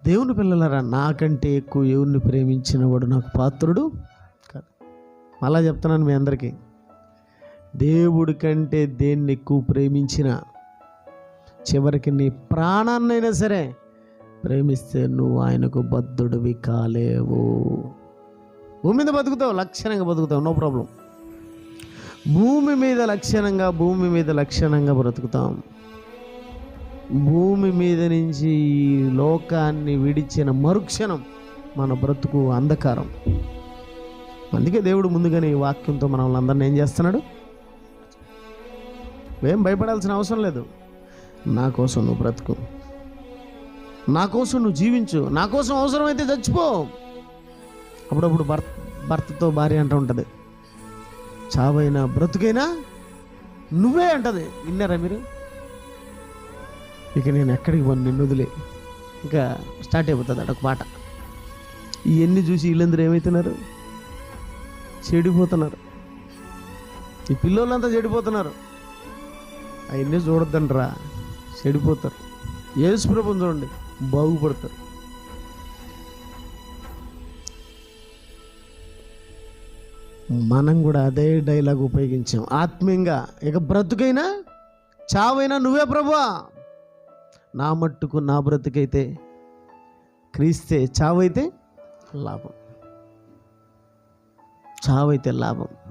దేవుని పిల్లలారా, నాకంటే ఎక్కువ ఎవరిని ప్రేమించిన వాడు నాకు పాత్రుడు కాదు. మళ్ళా చెప్తున్నాను మీ అందరికీ, దేవుడి కంటే దేన్ని ఎక్కువ ప్రేమించిన, చివరికి నీ ప్రాణాన్నైనా సరే ప్రేమిస్తే నువ్వు ఆయనకు బద్ధుడివి కాలేవు. భూమి మీద బతుకుతావు, లక్షణంగా బతుకుతావు, నో ప్రాబ్లం. భూమి మీద లక్షణంగా బ్రతుకుతాం. భూమి మీద నుంచి ఈ లోకాన్ని విడిచిన మరుక్షణం మన బ్రతుకు అంధకారం. అందుకే దేవుడు ముందుగానే ఈ వాక్యంతో మనల్ని అందరిని ఏం చేస్తున్నాడు? ఏం భయపడాల్సిన అవసరం లేదు. నా కోసం నువ్వు బ్రతుకు, నా కోసం నువ్వు జీవించు, నా కోసం అవసరమైతే చచ్చిపో. అప్పుడప్పుడు భర్తతో భార్య అంటూ ఉంటుంది, చావైనా బ్రతుకైనా నువ్వే అంటది. విన్నారా మీరు? ఇక నేను ఎక్కడికి పోను, నిన్ను వదిలే. ఇంకా స్టార్ట్ అయిపోతుంది అదొక పాట. ఇవన్నీ చూసి వీళ్ళందరూ ఏమవుతున్నారు? చెడిపోతున్నారు. ఈ పిల్లోళ్ళంతా చెడిపోతున్నారు. అవన్నీ చూడొద్దంటరా, చెడిపోతారు. యేసు ప్రభువుని చూడండి, బాగుపడతారు. మనం కూడా అదే డైలాగ్ ఉపయోగించాం ఆత్మీయంగా. ఇక బ్రతుకైనా చావైనా నువ్వే ప్రభువా. నా మట్టుకు నా బ్రతుకైతే క్రీస్తే, చావైతే లాభం.